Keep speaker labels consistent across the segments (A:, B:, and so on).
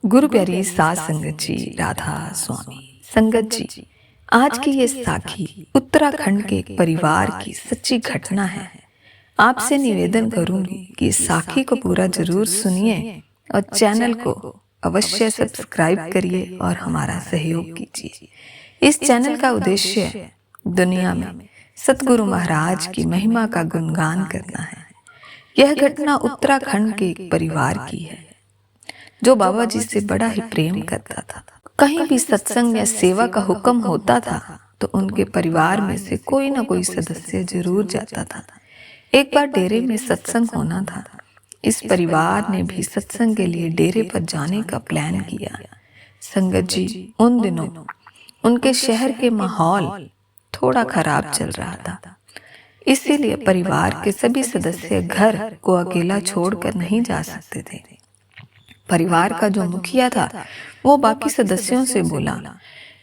A: गुरु प्यारी सास संगत जी, राधा स्वामी संगत जी। आज की ये साखी उत्तराखंड के एक परिवार की सच्ची घटना है। आपसे निवेदन करूंगी कि इस साखी को पूरा जरूर सुनिए और चैनल को अवश्य सब्सक्राइब करिए और हमारा सहयोग कीजिए। इस चैनल का उद्देश्य दुनिया में सतगुरु महाराज की महिमा का गुणगान करना है। यह घटना उत्तराखंड के एक परिवार की है जो बाबा जी से बड़ा ही प्रेम करता था। कहीं भी सत्संग या सेवा का हुक्म होता था तो उनके परिवार में से कोई ना कोई सदस्य जरूर जाता था। एक बार डेरे में सत्संग होना था। इस परिवार ने भी सत्संग के लिए डेरे पर जाने का प्लान किया। संगत जी, उन दिनों उनके शहर के माहौल थोड़ा खराब चल रहा था, इसीलिए परिवार के सभी सदस्य घर को अकेला छोड़कर नहीं जा सकते थे। परिवार का जो मुखिया था वो बाकी सदस्यों से बोला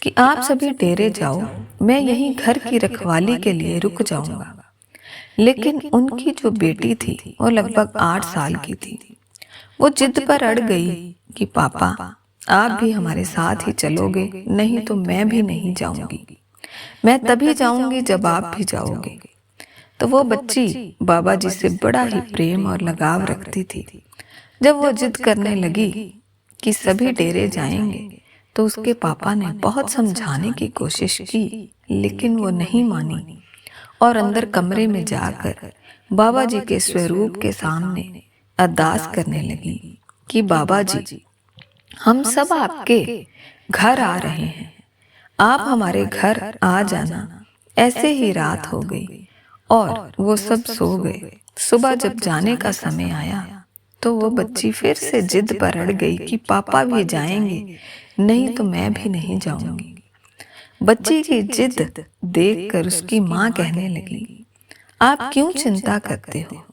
A: कि आप सभी डेरे जाओ, मैं यहीं घर की रखवाली के लिए रुक जाऊंगा। लेकिन उनकी जो बेटी थी वो लगभग 8 साल की थी। वो जिद पर अड़ गई कि पापा आप भी हमारे साथ ही चलोगे, नहीं तो मैं भी नहीं जाऊंगी। मैं तभी जाऊंगी जब आप भी जाओगे। तो वो बच्ची बाबा जी से बड़ा ही प्रेम और लगाव रखती थी। जब वो जिद करने लगी कि सभी डेरे जाएंगे तो उसके पापा ने बहुत समझाने की कोशिश की, लेकिन वो नहीं मानी और अंदर कमरे में जाकर बाबा जी के स्वरूप के सामने अरदास करने लगी कि बाबा जी, हम सब आपके घर आ रहे हैं, आप हमारे घर आ जाना। ऐसे ही रात हो गई और वो सब सो गए। सुबह जब जाने का समय आया तो वो बच्ची फिर से जिद पर अड़ गई कि पापा भी जाएंगे, नहीं तो मैं भी नहीं जाऊंगी। बच्ची की जिद देखकर उसकी माँ कहने लगी, आप क्यों चिंता करते हो,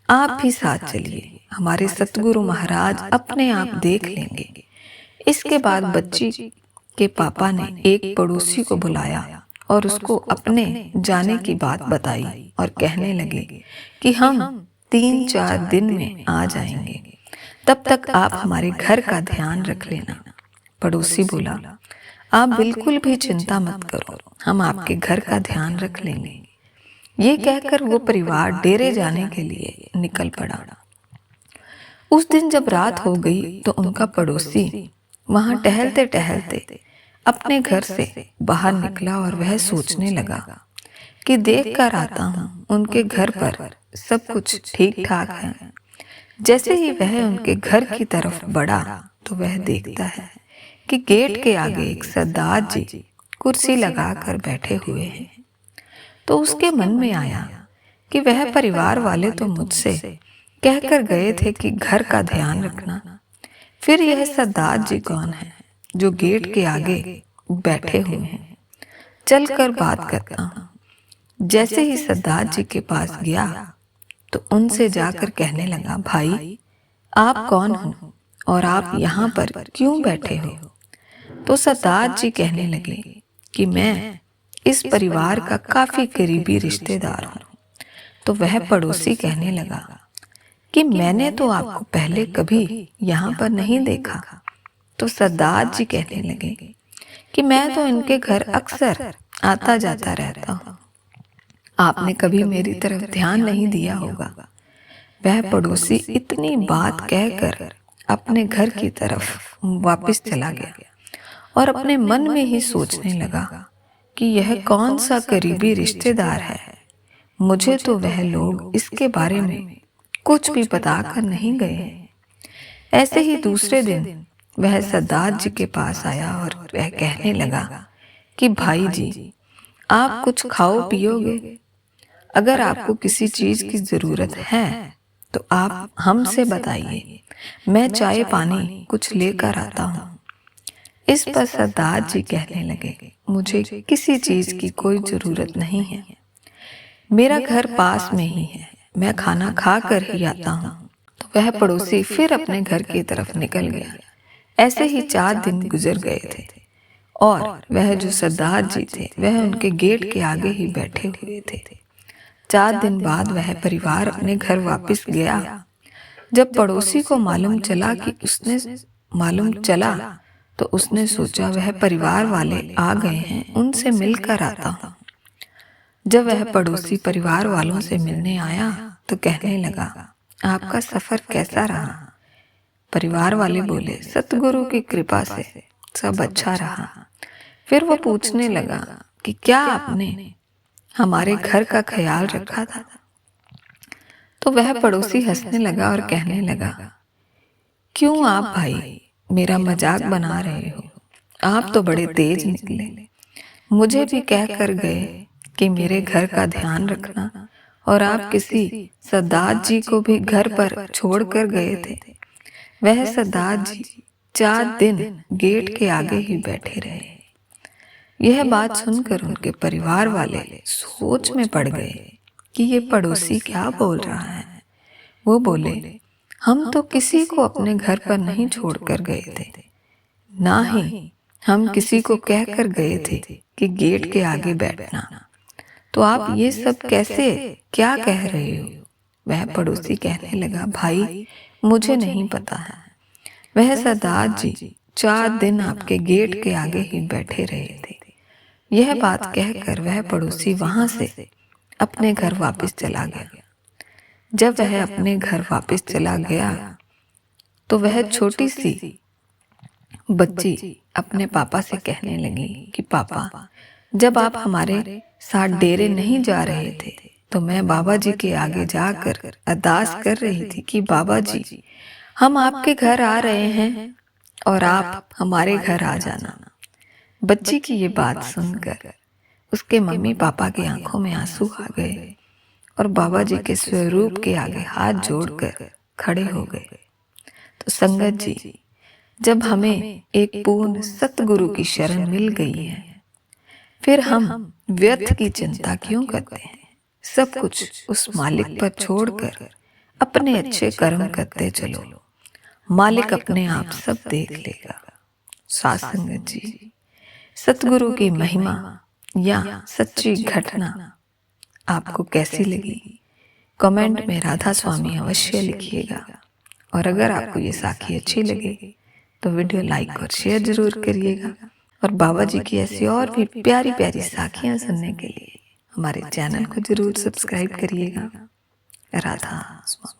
A: आप भी साथ चलिए, हमारे सतगुरु महाराज अपने आप देख लेंगे। इसके बाद बच्ची के पापा ने एक पड़ोसी को बुलाया और उसको अपने जाने की बात बताई और कहने लगे कि हम 3-4 दिन में आ जाएंगे, तब तक आप हमारे घर का ध्यान रख लेना। पड़ोसी बोला, आप बिल्कुल भी चिंता मत करो, हम आपके घर का ध्यान रख लेंगे। ये कहकर वो परिवार डेरे जाने के लिए निकल पड़ा। उस दिन जब रात हो गई तो उनका पड़ोसी वहां टहलते टहलते अपने घर से बाहर निकला और वह सोचने लगा कि देख कर आता हूँ उनके घर पर सब कुछ ठीक ठाक है। जैसे ही वह उनके घर की तरफ बढ़ा तो वह देखता है कि गेट के आगे एक सरदार जी कुर्सी लगाकर बैठे हुए हैं। तो उसके मन में आया कि वह परिवार वाले तो मुझसे कहकर गए थे कि घर का ध्यान रखना, फिर यह सरदार जी कौन है जो गेट के आगे बैठे हुए हैं। चलकर बात करता हूँ। जैसे ही सरदार जी के पास गया तो उनसे जाकर कहने लगा, भाई आप कौन हो और आप यहाँ पर क्यों बैठे हो? तो सरदार जी कहने लगे कि मैं इस परिवार का काफी करीबी रिश्तेदार हूँ। तो वह पड़ोसी कहने लगा कि मैंने तो आपको पहले कभी यहाँ पर नहीं देखा। तो सरदार जी कहने लगे कि मैं तो इनके घर अक्सर आता जाता रहता हूँ, आपने कभी मेरी तरफ ध्यान नहीं दिया होगा। वह पड़ोसी इतनी बात कहकर अपने घर की तरफ वापस चला गया और अपने मन में ही सोचने लगा कि यह कौन सा करीबी रिश्तेदार है, मुझे तो वह लोग इसके बारे में कुछ भी बताकर नहीं गए। ऐसे ही दूसरे दिन वह सरदार जी के पास आया और वह कहने लगा कि भाई जी, आप कुछ खाओ पियोगे? अगर आपको किसी चीज की जरूरत है तो आप हमसे बताइए, मैं चाय पानी कुछ लेकर आता हूँ। इस पर सरदार जी कहने लगे, मुझे किसी चीज की कोई जरूरत नहीं है, मेरा घर पास में ही है, मैं खाना खा कर ही आता हूँ। तो वह पड़ोसी फिर अपने घर की तरफ निकल गया। ऐसे ही 4 दिन गुजर गए थे और वह जो सरदार जी थे वह उनके गेट के आगे ही बैठे हुए थे। 4 दिन बाद वह परिवार अपने घर वापस गया। जब पड़ोसी को मालूम चला कि उसने मालूम चला तो उसने सोचा वह परिवार वाले आ गए हैं, उनसे मिलकर आता हूँ। जब वह पड़ोसी परिवार वालों से मिलने आया तो कहने लगा, आपका सफर कैसा रहा? परिवार वाले बोले, सतगुरु की कृपा से सब अच्छा रहा। फिर वो पूछने लगा कि क्या आपने हमारे घर का ख्याल रखा था? तो वह पड़ोसी हंसने लगा और कहने लगा, क्यों आप भाई मेरा मजाक बना रहे हो? आप तो बड़े तेज निकले। मुझे भी कह कर गए कि मेरे घर का ध्यान रखना, और आप किसी सरदार जी को भी घर पर छोड़ कर गए थे। वह सरदार जी 4 दिन गेट के आगे ही बैठे रहे। यह बात सुनकर उनके परिवार वाले सोच में पड़ गए कि ये पड़ोसी क्या बोल रहा है। वो बोले, हम तो किसी को अपने घर पर नहीं छोड़कर गए थे, ना ही हम किसी को कह कर गए थे कि गेट के आगे बैठना। तो आप ये सब कैसे क्या कह रहे हो? वह पड़ोसी कहने लगा, भाई मुझे नहीं पता है। वह सरदार जी 4 दिन आपके गेट के आगे ही बैठे रहे थे। यह बात कहकर वह पड़ोसी वहां से अपने घर वापस चला गया। जब वह अपने घर वापस चला गया तो वह छोटी सी बच्ची अपने पापा से कहने लगी कि पापा, जब आप हमारे साथ डेरे नहीं जा रहे थे तो मैं बाबा जी के आगे जाकर अरदास कर रही थी कि बाबा जी, हम आपके घर आ रहे हैं और आप हमारे घर आ जाना। बच्ची की ये बात सुनकर उसके मम्मी पापा की आंखों में आंसू आ गए और बाबा जी के स्वरूप के आगे हाथ जोड़कर खड़े हो गए। तो संगत जी, जब हमें एक पूर्ण सतगुरु की शरण मिल गई है, फिर हम व्यर्थ की चिंता क्यों करते हैं? सब कुछ उस मालिक पर छोड़कर अपने अच्छे कर्म करते चलो। मालिक अपने आप सब देख लेगा। साथ संगत जी, सतगुरु की महिमा या सच्ची घटना आपको कैसी लगी? कमेंट में राधा स्वामी अवश्य लिखिएगा। और अगर आपको ये साखी अच्छी लगे तो वीडियो लाइक और शेयर जरूर करिएगा। और बाबा जी की ऐसी और भी प्यारी प्यारी साखियां सुनने के लिए हमारे चैनल को जरूर सब्सक्राइब करिएगा। राधा स्वामी।